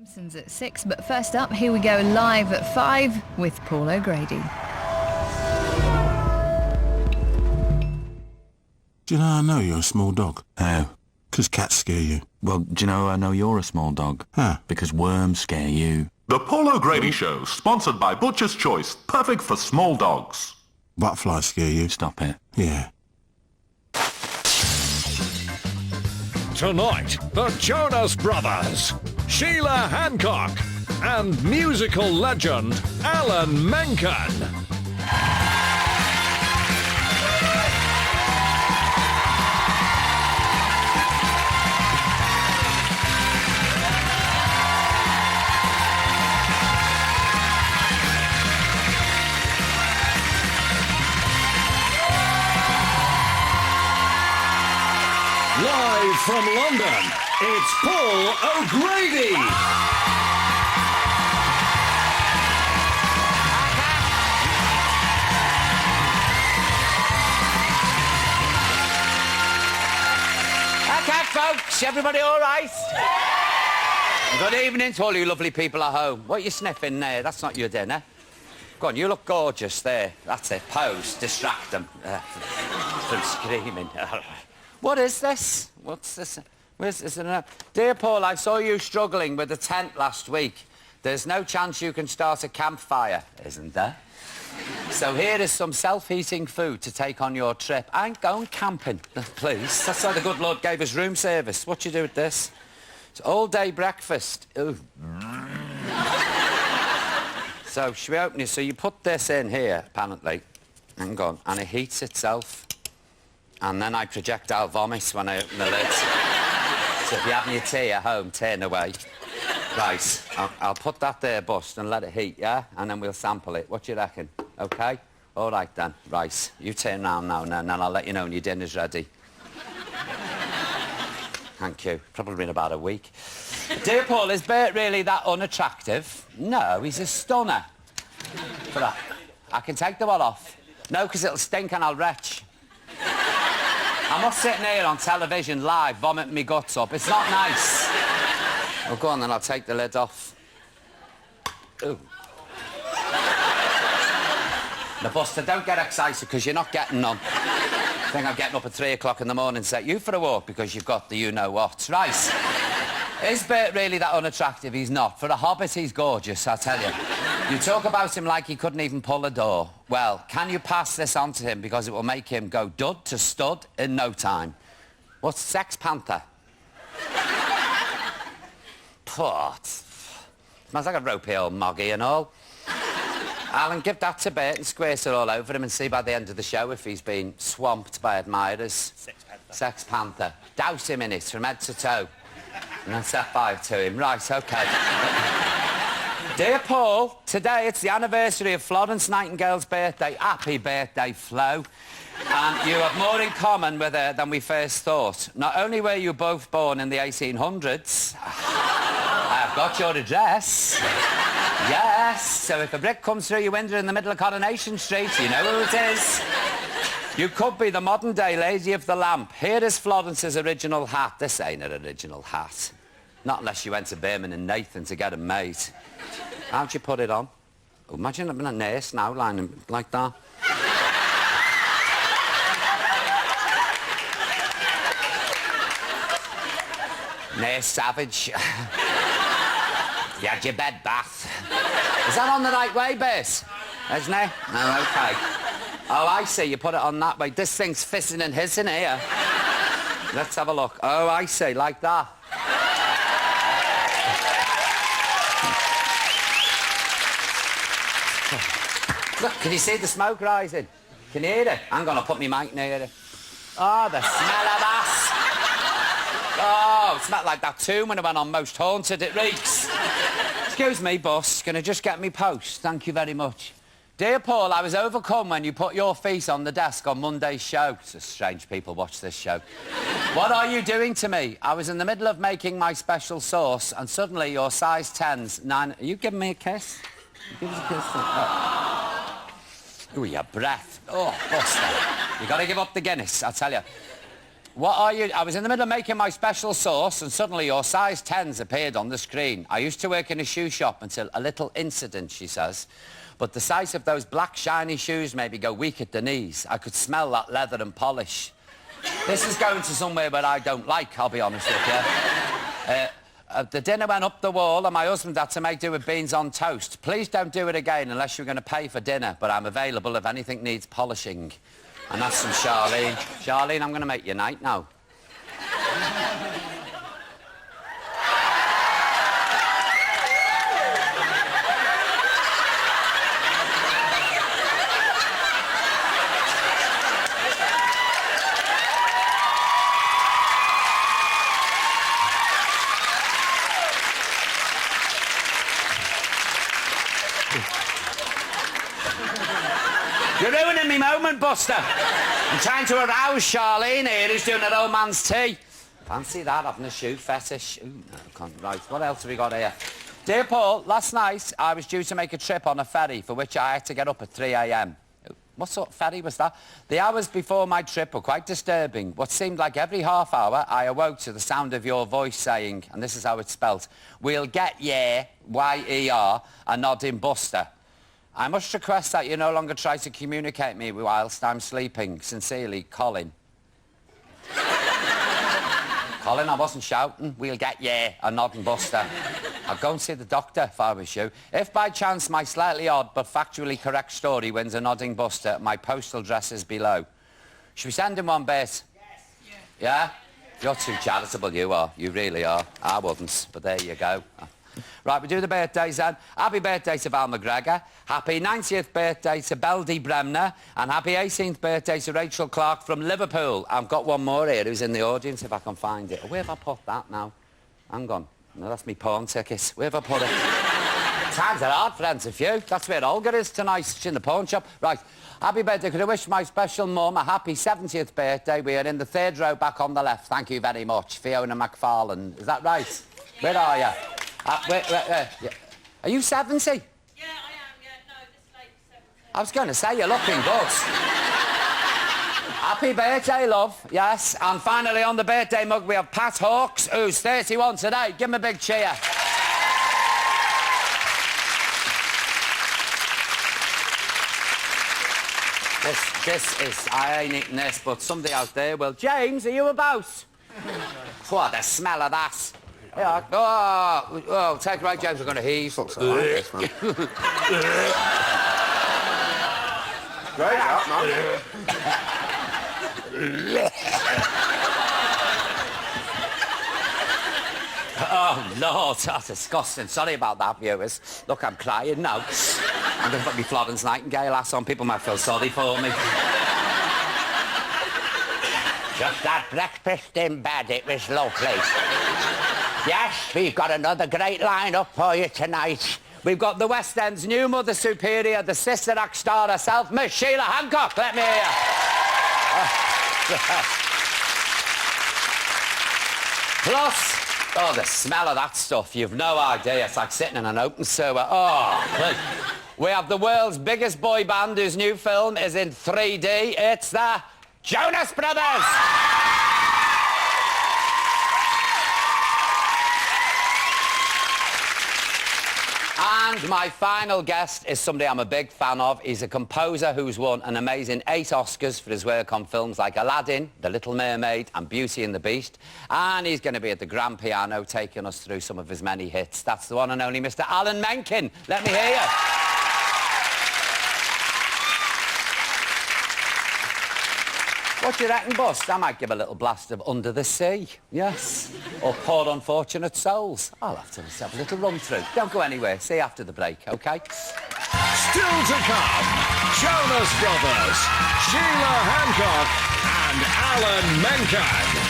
Simpsons at 6, but first up, here we go live at 5 with Paul O'Grady. Do you know I know you're a small dog? How? 'Cause cats scare you. Well, do you know I know you're a small dog? Huh? Because worms scare you. The Paul O'Grady Show, sponsored by Butcher's Choice. Perfect for small dogs. Butterflies scare you. Stop it. Yeah. Tonight, the Jonas Brothers, Sheila Hancock, and musical legend Alan Menken. Live from London, it's Paul O'Grady. Okay, folks, everybody all right? Good evening to all you lovely people at home. What are you sniffing there? That's not your dinner. Go on, you look gorgeous there. That's it. Pose. Distract them from screaming. What is this? What's this? Where's this? Dear Paul, I saw you struggling with the tent last week. There's no chance you can start a campfire, isn't there? So here is some self-heating food to take on your trip. I ain't going camping, please. That's why the good Lord gave us room service. What you do with this? It's all-day breakfast. Ooh. So, should we open it? So you put this in here, apparently. Hang on. And it heats itself. And then I projectile vomit when I open the lid. So if you have your tea at home, turn away. Right, I'll put that there, bust, and let it heat, yeah? And then we'll sample it. What do you reckon? OK? All right, then. Right, you turn round now, and then I'll let you know when your dinner's ready. Thank you. Probably been about a week. Dear Paul, is Bert really that unattractive? No, he's a stunner. But I can take the one off. No, because it'll stink and I'll retch. I'm not sitting here on television live vomiting me guts up. It's not nice. Well, go on then, I'll take the lid off. Ooh. Now, Buster, don't get excited because you're not getting none. I think I'm getting up at 3 o'clock in the morning and set you for a walk because you've got the you-know-what. Right. Is Bert really that unattractive? He's not. For a hobbit, he's gorgeous, I tell you. You talk about him like he couldn't even pull a door. Well, can you pass this on to him because it will make him go dud to stud in no time? What's Sex Panther? What? Smells like a ropey old moggy and all. Alan, give that to Bert and squares it all over him and see by the end of the show if he's been swamped by admirers. Sex Panther. Douse him in it from head to toe. And that's that 5 to him. Right, OK. Dear Paul, today it's the anniversary of Florence Nightingale's birthday. Happy birthday, Flo. And you have more in common with her than we first thought. Not only were you both born in the 1800s, I've got your address. Yes, so if a brick comes through your window in the middle of Coronation Street, you know who it is. You could be the modern-day Lady of the Lamp. Here is Florence's original hat. This ain't an original hat. Not unless you went to Birmingham and Nathan to get them made. How'd you put it on? Oh, imagine having a nurse now lying like that. Nurse Savage. You had your bed bath. Is that on the right way, Bess? Isn't it? Oh, OK. Oh, I see. You put it on that way. This thing's fizzing and hissing here. Let's have a look. Oh, I see. Like that. Look, can you see the smoke rising? Can you hear it? I'm going to put my mic near it. Oh, the smell of ass. Oh, it smelled like that tomb when I went on Most Haunted. It reeks. Excuse me, boss. Can I just get me post? Thank you very much. Dear Paul, I was overcome when you put your feet on the desk on Monday's show. So strange people watch this show. What are you doing to me? I was in the middle of making my special sauce and suddenly your size 10's 9... Are you giving me a kiss? Give us a kiss. Oh. Ooh, your breath. Oh, Buster. You got to give up the Guinness, I tell you. What are you? I was in the middle of making my special sauce and suddenly your size 10s appeared on the screen. I used to work in a shoe shop until a little incident, she says. But the size of those black shiny shoes made me go weak at the knees. I could smell that leather and polish. This is going to somewhere where I don't like, I'll be honest with you. The dinner went up the wall and my husband had to make do with beans on toast. Please don't do it again unless you're going to pay for dinner, but I'm available if anything needs polishing. And that's from Charlene. Charlene, I'm going to make your night now. You're ruining me moment, Buster. I'm trying to arouse Charlene here, who's doing her old man's tea. Fancy that, having a shoe fetish. Ooh, no, can't. Right, what else have we got here? Dear Paul, last night I was due to make a trip on a ferry for which I had to get up at 3 a.m. What sort of ferry was that? The hours before my trip were quite disturbing. What seemed like every half hour I awoke to the sound of your voice saying, and this is how it's spelt, "We'll get yeah, Y-E-R, a nodding Buster. I must request that you no longer try to communicate me whilst I'm sleeping. Sincerely, Colin." Colin, I wasn't shouting. "We'll get yeah, a nodding Buster." I'd go and see the doctor if I was you. If by chance my slightly odd but factually correct story wins a nodding Buster, my postal address is below. Should we send him one, Bess? Yes. Yeah? You're too charitable, you are. You really are. I wouldn't, but there you go. Right, we do the birthdays then. Happy birthday to Val McGregor. Happy 90th birthday to Beldy Bremner. And happy 18th birthday to Rachel Clark from Liverpool. I've got one more here who's in the audience, if I can find it. Where have I put that now? Hang on. No, that's me pawn tickets. Where have I put it? Times are hard, friends, a few. That's where Olga is tonight. She's in the pawn shop. Right. Happy birthday. Could I wish my special mum a happy 70th birthday? We are in the 3rd row back on the left. Thank you very much. Fiona McFarlane. Is that right? Yeah. Where are you? Wait, yeah. Are you 70? Yeah, I am, yeah. No, this lady's 70. I was going to say, you're looking good. Happy birthday, love. Yes. And finally, on the birthday mug, we have Pat Hawkes, who's 31 today. Give him a big cheer. This is... I ain't eating this, but somebody out there will. James, are you about? What, the smell of that. Yeah. Oh, take it right, James. We're going to heave. Great, man. Oh, Lord, that's disgusting. Sorry about that, viewers. Look, I'm crying now. I'm going to put me Florence Nightingale ass on. People might feel sorry for me. Just that breakfast in bed, it was lovely. Yes, we've got another great line-up for you tonight. We've got the West End's new Mother Superior, the Sister Act star herself, Miss Sheila Hancock. Let me hear you. Plus, oh, the smell of that stuff, you've no idea. It's like sitting in an open sewer. Oh, please. We have the world's biggest boy band whose new film is in 3D. It's the Jonas Brothers. And my final guest is somebody I'm a big fan of. He's a composer who's won an amazing 8 Oscars for his work on films like Aladdin, The Little Mermaid and Beauty and the Beast. And he's going to be at the grand piano taking us through some of his many hits. That's the one and only Mr. Alan Menken. Let me hear you. What do you reckon, Bust? I might give a little blast of Under the Sea. Yes. Or Poor Unfortunate Souls. I'll have to have a little run through. Don't go anywhere. See you after the break, OK? Still to come, Jonas Brothers, Sheila Hancock and Alan Menken.